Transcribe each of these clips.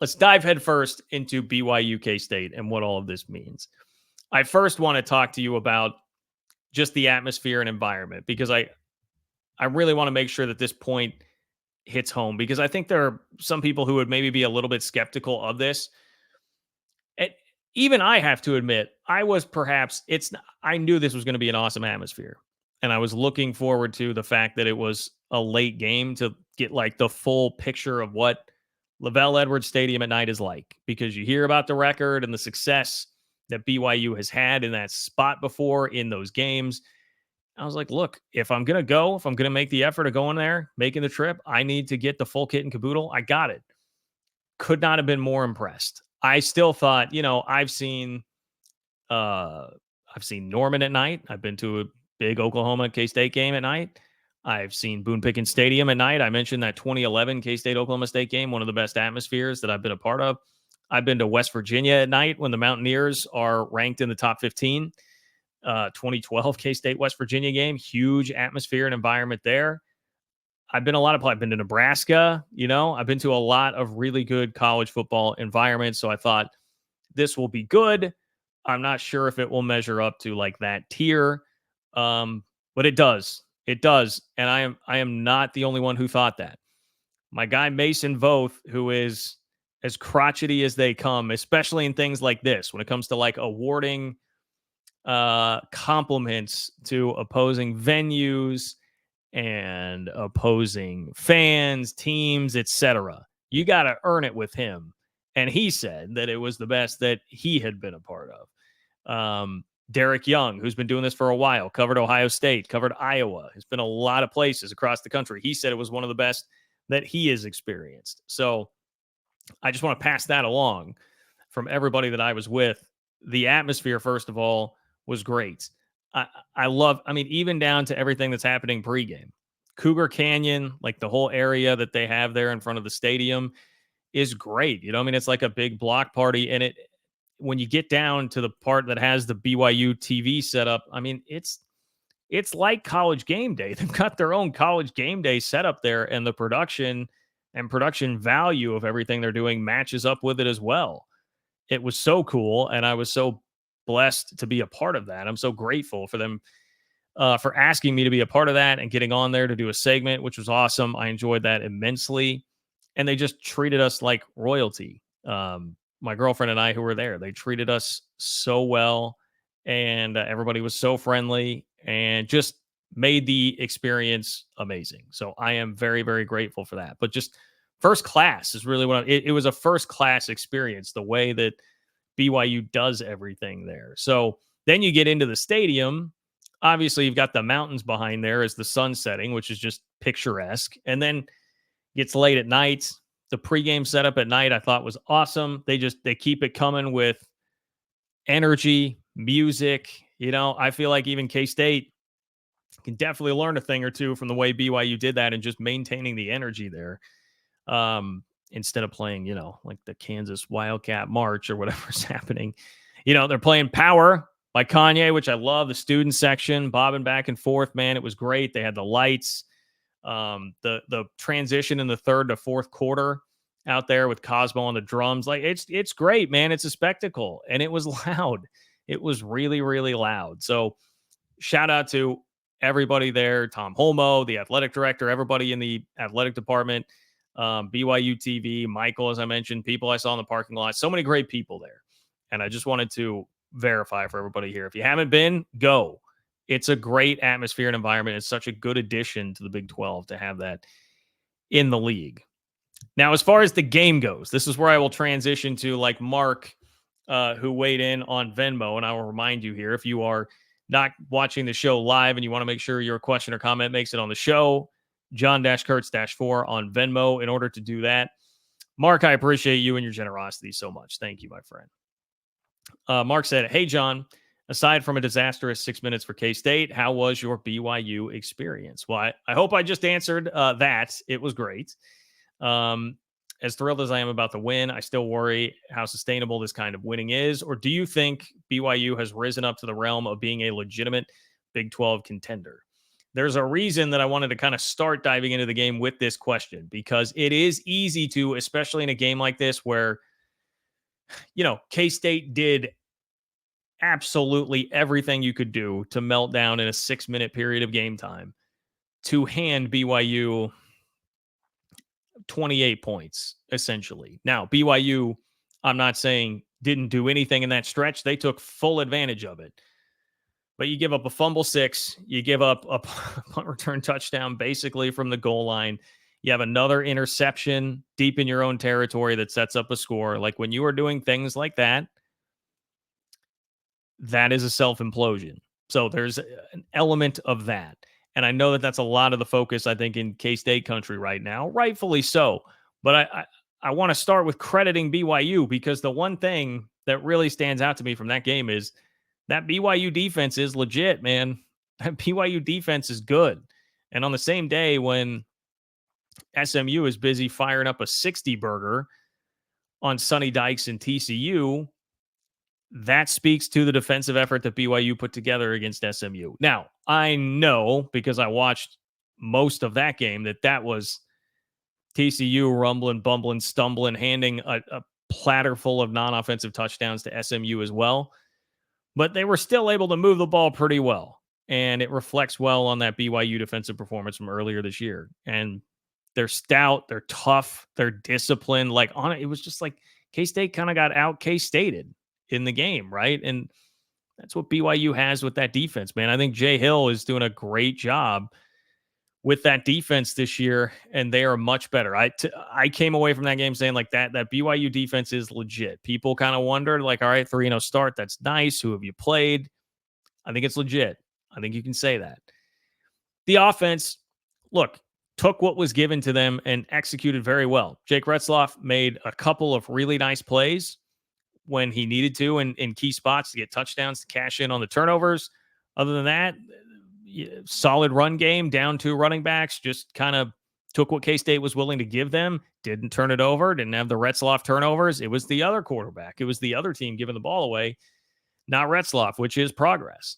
let's dive headfirst into BYU K-State and what all of this means. I first want to talk to you about just the atmosphere and environment because I really want to make sure that this point hits home because I think there are some people who would maybe be a little bit skeptical of this. And even I have to admit, I was perhaps I knew this was going to be an awesome atmosphere. And I was looking forward to the fact that it was a late game to get like the full picture of what Lavelle Edwards Stadium at night is like because you hear about the record and the success that BYU has had in that spot before in those games. I was like, look, if I'm going to make the effort of going there, making the trip, I need to get the full kit and caboodle. I got it. Could not have been more impressed. I still thought, uh I've seen Norman at night. I've been to a big Oklahoma K-State game at night. I've seen Boone Pickens Stadium at night. I mentioned that 2011 K-State Oklahoma State game, one of the best atmospheres that I've been a part of. I've been to West Virginia at night when the Mountaineers are ranked in the top 15. 2012 K-State West Virginia game, huge atmosphere and environment there. I've been I've been to Nebraska, I've been to a lot of really good college football environments. So I thought this will be good. I'm not sure if it will measure up to like that tier. But it does. It does. And I am not the only one who thought that. My guy Mason Voth, who is as crotchety as they come, especially in things like this, when it comes to like awarding compliments to opposing venues and opposing fans, teams, etc. You got to earn it with him. And he said that it was the best that he had been a part of. Derek Young, who's been doing this for a while, covered Ohio State, covered Iowa, has been a lot of places across the country. He said it was one of the best that he has experienced. So I just want to pass that along from everybody that I was with. The atmosphere, first of all, was great. I mean, even down to everything that's happening pregame. Cougar Canyon, like the whole area that they have there in front of the stadium is great. I mean, it's like a big block party. And when you get down to the part that has the BYU TV set up, I mean, it's like college game day. They've got their own college game day set up there, and the production and production value of everything they're doing matches up with it as well. It was so cool, and I was so blessed to be a part of that. I'm so grateful for them for asking me to be a part of that and getting on there to do a segment, which was awesome. I enjoyed that immensely, and they just treated us like royalty. My girlfriend and I who were there, they treated us so well, and everybody was so friendly and just made the experience amazing. So I am very, very grateful for that. But just first class is really what it was, a first class experience, the way that BYU does everything there. So then you get into the stadium. Obviously, you've got the mountains behind there as the sun setting, which is just picturesque. And then gets late at night. The pregame setup at night I thought was awesome. They keep it coming with energy, music. I feel like even K-State can definitely learn a thing or two from the way BYU did that and just maintaining the energy there. Instead of playing, like the Kansas Wildcat March or whatever's happening. They're playing Power by Kanye, which I love. The student section, bobbing back and forth, man. It was great. They had the lights. The transition in the third to fourth quarter out there with Cosmo on the drums. Like it's great, man. It's a spectacle. And it was loud. It was really, really loud. So shout out to everybody there. Tom Holmo, the athletic director, everybody in the athletic department, BYU TV, Michael, as I mentioned, people I saw in the parking lot, so many great people there. And I just wanted to verify for everybody here. If you haven't been, go. It's a great atmosphere and environment. It's such a good addition to the Big 12 to have that in the league. Now, as far as the game goes, this is where I will transition to like Mark, who weighed in on Venmo. And I will remind you here, if you are not watching the show live and you want to make sure your question or comment makes it on the show, John-Kurtz-4 on Venmo in order to do that. Mark, I appreciate you and your generosity so much. Thank you, my friend. Mark said, hey, John, aside from a disastrous 6 minutes for K-State, how was your BYU experience? Well, I hope I just answered that. It was great. As thrilled as I am about the win, I still worry how sustainable this kind of winning is. Or do you think BYU has risen up to the realm of being a legitimate Big 12 contender? there's a reason that I wanted to kind of start diving into the game with this question, because it is easy to, especially in a game like this where, K-State did absolutely everything you could do to melt down in a 6-minute period of game time, to hand BYU 28 points, essentially. Now, BYU, I'm not saying didn't do anything in that stretch. They took full advantage of it. But you give up a fumble 6, you give up a punt return touchdown basically from the goal line. You have another interception deep in your own territory that sets up a score. Like, when you are doing things like that, that is a self-implosion. So there's an element of that. And I know that that's a lot of the focus, I think, in K-State country right now, rightfully so. But I want to start with crediting BYU, because the one thing that really stands out to me from that game is that BYU defense is legit, man. That BYU defense is good. And on the same day when SMU is busy firing up a 60 burger on Sonny Dykes and TCU, that speaks to the defensive effort that BYU put together against SMU. Now, I know, because I watched most of that game, that was TCU rumbling, bumbling, stumbling, handing a platter full of non-offensive touchdowns to SMU as well. But they were still able to move the ball pretty well. And it reflects well on that BYU defensive performance from earlier this year. And they're stout, they're tough, they're disciplined. Like, on it was just like K-State kind of got out K-Stated in the game, right? And that's what BYU has with that defense, man. I think Jay Hill is doing a great job with that defense this year, and they are much better. I came away from that game saying, like, that BYU defense is legit. People kind of wondered, like, all right, 3-0 start, that's nice. Who have you played? I think it's legit. I think you can say that. The offense, look, took what was given to them and executed very well. Jake Retzloff made a couple of really nice plays when he needed to in key spots to get touchdowns, to cash in on the turnovers. Other than that, solid run game, down 2 running backs, just kind of took what K-State was willing to give them, didn't turn it over, didn't have the Retzloff turnovers. It was the other quarterback. It was the other team giving the ball away, not Retzloff, which is progress.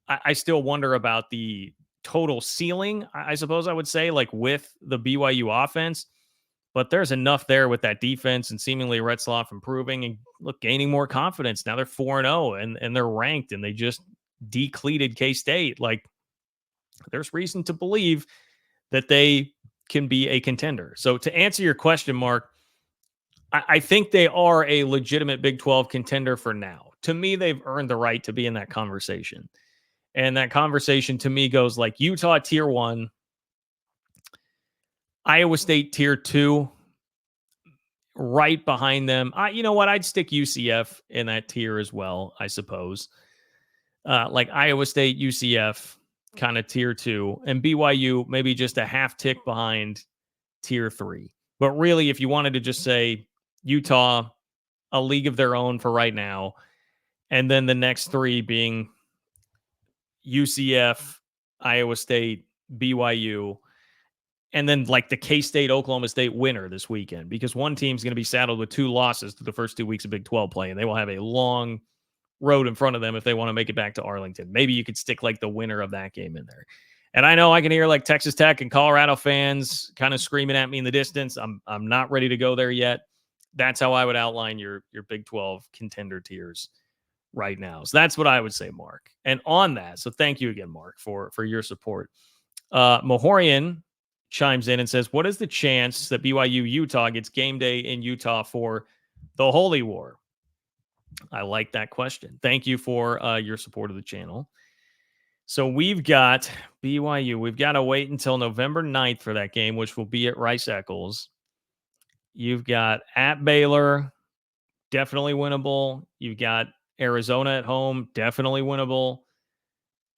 I still wonder about the total ceiling, I suppose I would say, like, with the BYU offense. But there's enough there with that defense and seemingly Retzloff improving and, look, gaining more confidence. Now they're 4-0 and they're ranked, and they just decleated K-State. Like, there's reason to believe that they can be a contender. So to answer your question, Mark, I think they are a legitimate Big 12 contender for now. To me, they've earned the right to be in that conversation. And that conversation to me goes like Utah tier 1, Iowa State tier 2, right behind them. You know what? I'd stick UCF in that tier as well, I suppose. Like Iowa State, UCF, kind of tier 2, and BYU maybe just a half tick behind tier 3. But really, if you wanted to just say Utah, a league of their own for right now, and then the next 3 being UCF, Iowa State, BYU, and then like the K-State, Oklahoma State winner this weekend, because one team's going to be saddled with 2 losses through the first 2 weeks of Big 12 play, and they will have a long road in front of them if they want to make it back to Arlington. Maybe you could stick like the winner of that game in there. And I know I can hear like Texas Tech and Colorado fans kind of screaming at me in the distance. I'm not ready to go there yet. That's how I would outline your Big 12 contender tiers right now. So that's what I would say, Mark. And on that, so thank you again, Mark, for your support. Mahorian chimes in and says, what is the chance that BYU Utah gets game day in Utah for the Holy War? I like that question. Thank you for your support of the channel. So we've got BYU. We've got to wait until November 9th for that game, which will be at Rice-Eccles. You've got at Baylor, definitely winnable. You've got Arizona at home, definitely winnable.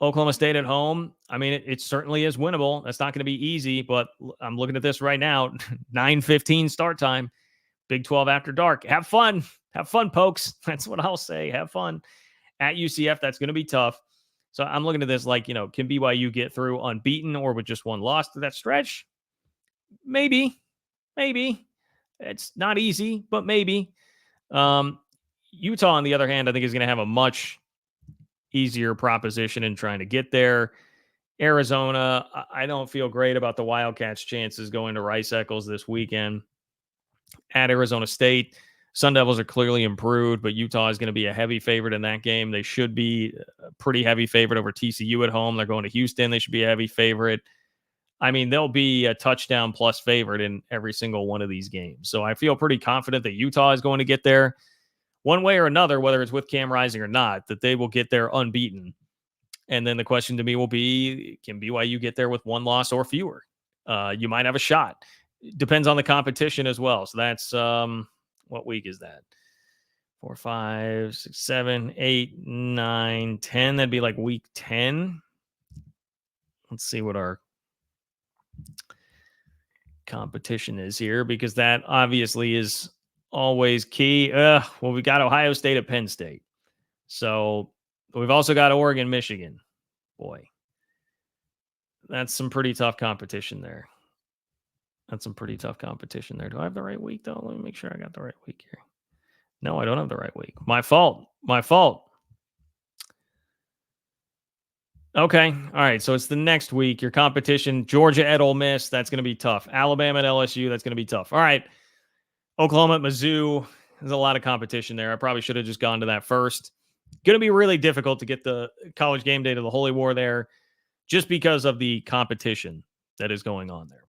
Oklahoma State at home, I mean, it certainly is winnable. That's not going to be easy, but I'm looking at this right now. 9:15 start time, Big 12 after dark. Have fun. Have fun, pokes. That's what I'll say. Have fun. At UCF, that's going to be tough. So I'm looking at this like, can BYU get through unbeaten or with just 1 loss to that stretch? Maybe. It's not easy, but maybe. Utah, on the other hand, I think is going to have a much easier proposition in trying to get there. Arizona, I don't feel great about the Wildcats' chances going to Rice Eccles this weekend. At Arizona State, Sun Devils are clearly improved, but Utah is going to be a heavy favorite in that game. They should be a pretty heavy favorite over TCU at home. They're going to Houston. They should be a heavy favorite. I mean, they'll be a touchdown plus favorite in every single one of these games. So I feel pretty confident that Utah is going to get there one way or another, whether it's with Cam Rising or not, that they will get there unbeaten. And then the question to me will be, can BYU get there with one loss or fewer? You might have a shot. Depends on the competition as well. So that's what week is that? 4, 5, 6, 7, 8, 9, 10. That'd be like week 10. Let's see what our competition is here, because that obviously is always key. Well, we got Ohio State at Penn State. So we've also got Oregon, Michigan. Boy, that's some pretty tough competition there. Do I have the right week, though? Let me make sure I got the right week here. No, I don't have the right week. My fault. Okay. All right. So it's the next week. Your competition, Georgia at Ole Miss. That's going to be tough. Alabama at LSU. That's going to be tough. All right. Oklahoma at Mizzou. There's a lot of competition there. I probably should have just gone to that first. Going to be really difficult to get the College Game Day to the Holy War there, just because of the competition that is going on there.